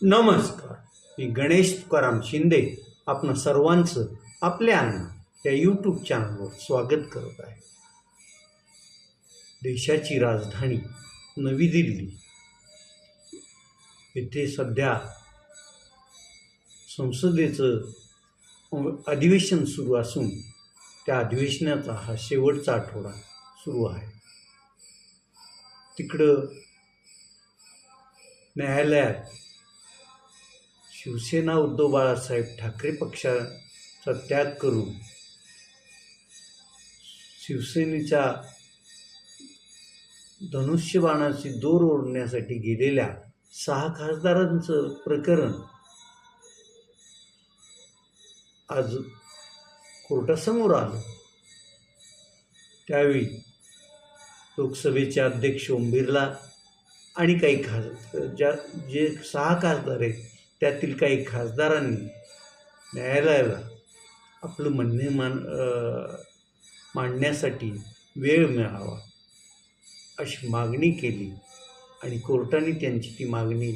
नमस्कार. मी गणेश तुकाराम शिंदे आपण सर्वांचं आपल्या अण्णा या यूट्यूब चॅनलवर स्वागत करत आहे. देशाची राजधानी नवी दिल्ली येथे सध्या संसदेचं अधिवेशन सुरू असून त्या अधिवेशनाचा हा शेवटचा आठवडा सुरू आहे. तिकडं न्यायालयात शिवसेना उद्धव बाळासाहेब ठाकरे पक्षाचा त्याग करून शिवसेनेच्या धनुष्यबाणाची दोर ओढण्यासाठी गेलेल्या 6 खासदारांचं प्रकरण आज कोर्टासमोर आलं. त्यावेळी लोकसभेचे अध्यक्ष ओम बिर्ला आणि काही जे 6 खासदार आहेत त्यातील काही खासदारांनी न्यायालयाला आपलं म्हणणे मांडण्यासाठी वेळ मिळावा अशी मागणी केली आणि कोर्टाने त्यांची ती मागणी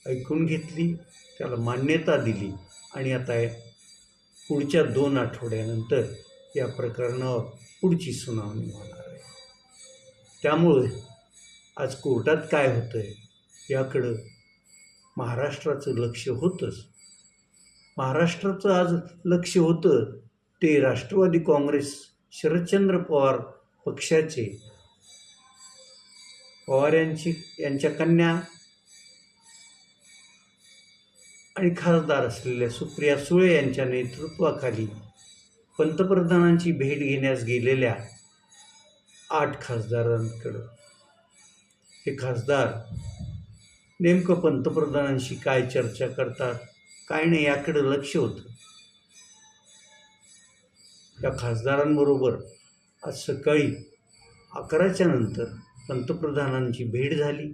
ऐकून घेतली, त्याला मान्यता दिली आणि आता पुढच्या 2 आठवड्यानंतर या प्रकरणावर पुढची सुनावणी होणार आहे. त्यामुळे आज कोर्टात काय होतं आहे याकडं महाराष्ट्राचं लक्ष होतंच. महाराष्ट्राचं आज लक्ष होतं ते राष्ट्रवादी काँग्रेस शरदचंद्र पवार पक्षाचे पवार यांच्या कन्या आणि खासदार असलेल्या सुप्रिया सुळे यांच्या नेतृत्वाखाली पंतप्रधानांची भेट घेण्यास गेलेल्या 8 खासदारांकडं. हे खासदार नेमकं पंतप्रधानांशी काय चर्चा करतात काय नाही याकडं लक्ष होतं. या खासदारांबरोबर आज सकाळी 11च्या नंतर पंतप्रधानांची भेट झाली.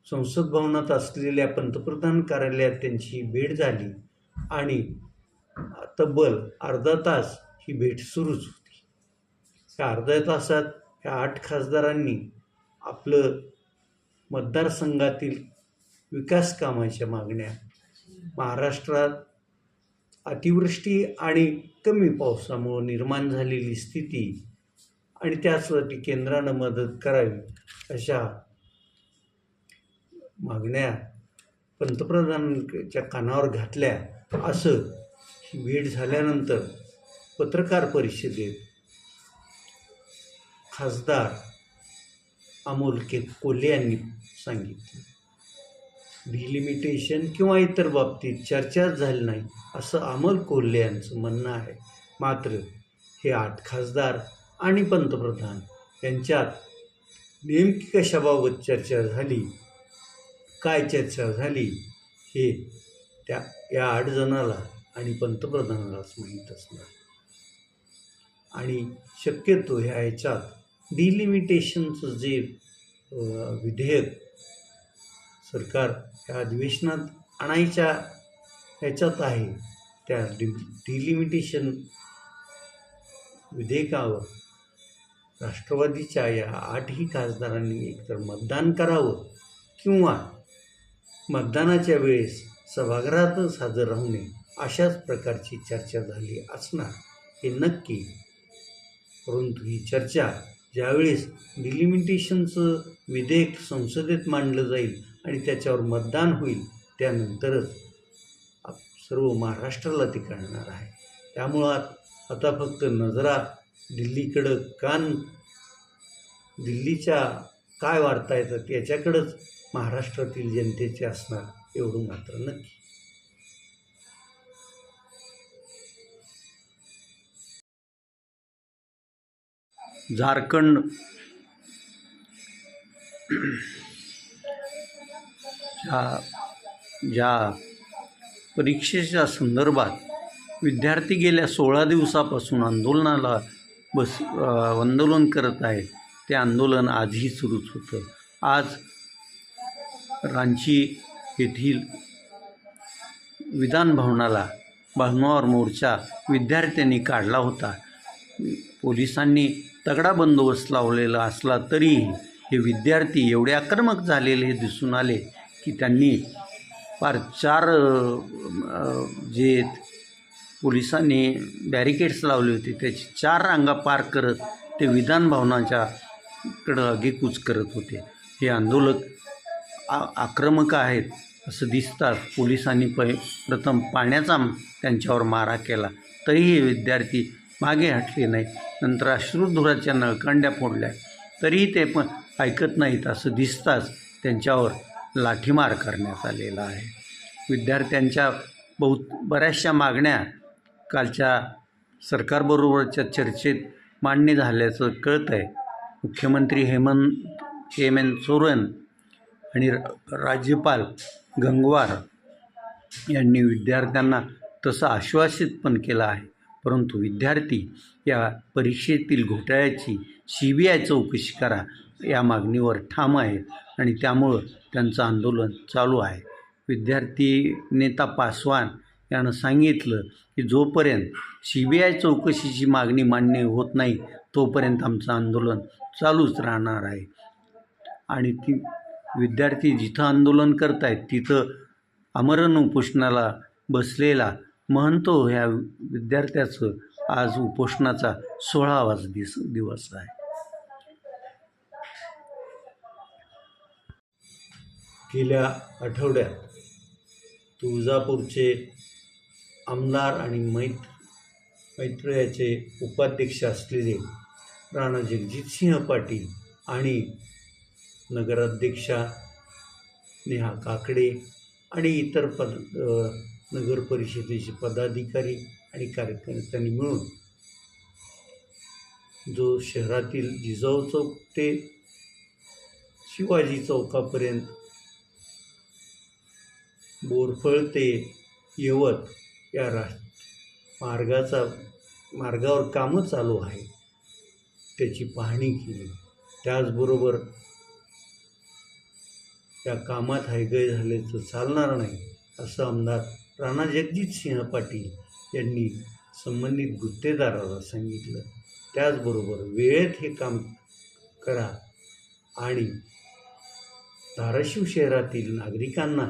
संसद भवनात असलेल्या पंतप्रधान कार्यालयात त्यांची भेट झाली आणि तब्बल अर्धा तास ही भेट सुरूच होती. त्या अर्ध्या तासात ह्या 8 खासदारांनी आपलं मतदारसंघातील विकास कामाच्या मागण्या, महाराष्ट्रात अतिवृष्टी आणि कमी पावसामुळे निर्माण झालेली स्थिती आणि त्यासाठी केंद्रानं मदत करावी अशा मागण्या पंतप्रधानांच्या कानावर घातल्या. असं ही भेट झाल्यानंतर पत्रकार परिषदेत खासदार अमोल कोल्हे यांनी सांगितलं. डिलिमिटेशन किंवा इतर बाबतीत चर्चाच झाली नाही असं अमोल कोल्हे यांचं म्हणणं आहे. मात्र हे 8 खासदार आणि पंतप्रधान यांच्यात नेमकी कशाबाबत चर्चा झाली, काय चर्चा झाली हे या 8 जणाला आणि पंतप्रधानालाच माहीत असणार. आणि शक्यतो ह्याच्यात डिलिमिटेशनचं जे विधेयक सरकार ह्या अधिवेशनात आणायच्या ह्याच्यात आहे, त्या डिलिमिटेशन विधेयकावर राष्ट्रवादीच्या या 8ही खासदारांनी एकतर मतदान करावं किंवा मतदानाच्या वेळेस सभागृहातच हजर राहू नये अशाच प्रकारची चर्चा झाली असणार हे नक्की. परंतु ही चर्चा ज्यावेळेस डिलिमिटेशनचं विधेयक संसदेत मांडलं जाईल आणि त्याच्यावर मतदान होईल त्यानंतरच सर्व महाराष्ट्राला ते कळणार आहे. त्यामुळं आता फक्त नजरा दिल्लीकडं, दिल्लीच्या काय वार्ता येतात याच्याकडंच महाराष्ट्रातील जनतेचे असणार एवढं मात्र नक्की. झारखंड ज्या परीक्षेच्या संदर्भात विद्यार्थी गेल्या 16 दिवसापासून आंदोलन करत आहेत, ते आंदोलन आजही सुरूच होतं. आज रांची येथील विधान भवनावर मोर्चा विद्यार्थ्यांनी काढला होता. पोलिसांनी तगडा बंदोबस्त लावलेला असला तरीही हे विद्यार्थी एवढे आक्रमक झालेले दिसून आले की त्यांनी फार 4 जे पोलिसांनी बॅरिकेड्स लावले होते त्याची 4 रांगा पार करत ते विधान भवनाच्याकडं आगेकूच करत होते. हे आंदोलक आक्रमक आहेत असं दिसताच पोलिसांनी प्रथम पाण्याचा त्यांच्यावर मारा केला, तरीही विद्यार्थी मागे हटले नाहीत. नंतर अश्रुधुराच्या नळकांड्या फोडल्या, तरीही ते पण ऐकत नाहीत. असं दिसताच त्यांच्यावर लाठीमार करण्यात आलेला आहे. विद्यार्थ्यांच्या बऱ्याचशा मागण्या कालच्या सरकारबरोबरच्या चर्चेत मान्य झाल्याचं कळत आहे. मुख्यमंत्री हेमंत सोरेन आणि राज्यपाल गंगवार यांनी विद्यार्थ्यांना तसं आश्वासित पण केलं आहे. परंतु विद्यार्थी या परीक्षेतील घोटाळ्याची CBI चौकशी करा या मागणीवर ठाम आहेत आणि त्यामुळं त्यांचं आंदोलन चालू आहे. विद्यार्थी नेता पासवान यानं सांगितलं की जोपर्यंत CBI चौकशीची मागणी मान्य होत नाही तोपर्यंत आमचं आंदोलन चालूच राहणार आहे. आणि ती विद्यार्थी जिथं आंदोलन करत आहेत तिथं आमरण उपोषणाला बसलेला महंतो ह्या विद्यार्थ्याचं आज उपोषणाचा 16वा दिवस आहे. गेल्या आठवड्यात तुळजापूरचे आमदार आणि मैत्रेयाचे उपाध्यक्ष असलेले राणा जगजितसिंह पाटील आणि नगराध्यक्षा नेहा काकडे आणि इतर नगर परिषदेचे पदाधिकारी आणि कार्यकर्त्यांनी मिळून जो शहरातील जिजाऊ चौक ते शिवाजी चौकापर्यंत बोरफळ ते यवत या मार्गावर कामं चालू आहे त्याची पाहणी केली. त्याचबरोबर या कामात हयगय झाल्याचं चालणार नाही असं आमदार राणा जगजितसिंह पाटील यांनी संबंधित गुत्तेदाराला सांगितलं. त्याचबरोबर वेळेत हे काम करा आणि धाराशिव शहरातील नागरिकांना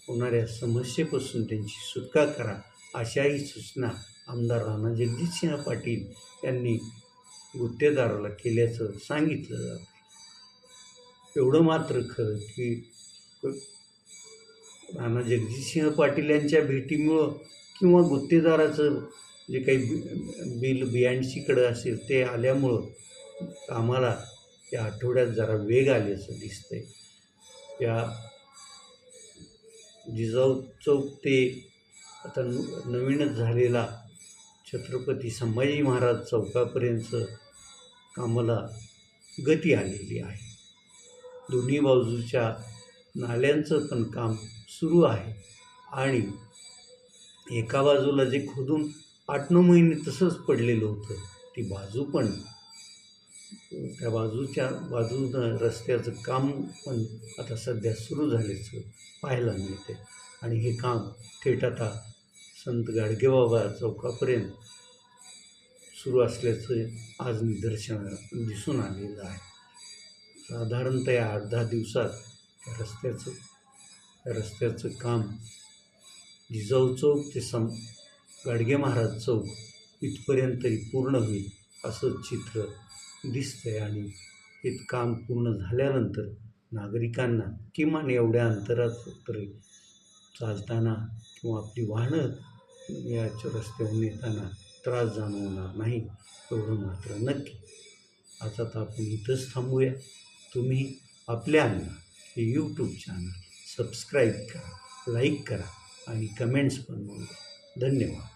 होणाऱ्या समस्येपासून त्यांची सुटका करा अशाही सूचना आमदार राणा जगजितसिंह पाटील यांनी गुत्तेदाराला केल्याचं सांगितलं जातं. एवढं मात्र खरं की राणा जगजितसिंह पाटील यांच्या भेटीमुळं किंवा गुत्तेदाराचं जे काही बिल बियांशीकडं असेल ते आल्यामुळं आम्हाला या आठवड्यात जरा वेग आल्याचं दिसतंय. या जिजाऊ चौक ते आता नवीनच झालेला छत्रपती संभाजी महाराज चौकापर्यंत कामाला गती आलेली आहे. दोन्ही बाजूच्या नाल्यांचं पण काम सुरू आहे आणि एका बाजूला जे खोदून 8-9 महिने तसंच पडलेलं होतं ती बाजू पण त्या बाजूनं रस्त्याचं काम पण आता सध्या सुरू झाल्याचं पाहायला मिळते आणि हे काम थेट आता संत गाडगेबाबा चौकापर्यंत सुरू असल्याचं आज निदर्शनास दिसून आलेलं आहे. साधारणतः 8-10 दिवसात त्या रस्त्याचं काम जिजाऊ चौक ते गाडगे महाराज चौक इथपर्यंतही पूर्ण होईल असं चित्र दिसतंय. आणि हे काम पूर्ण झाल्यानंतर नागरिकांना किमान एवढ्या अंतरात तरी चालताना किंवा आपली वाहनं याच्या रस्त्यावरून येताना त्रास जाणवणार नाही एवढं मात्र नक्की. आता तर आपण इथंच थांबूया. तुम्ही आपल्यांना हे यूट्यूब चॅनल सबस्क्राईब करा, लाईक करा आणि कमेंट्स पण नोंदवा. धन्यवाद.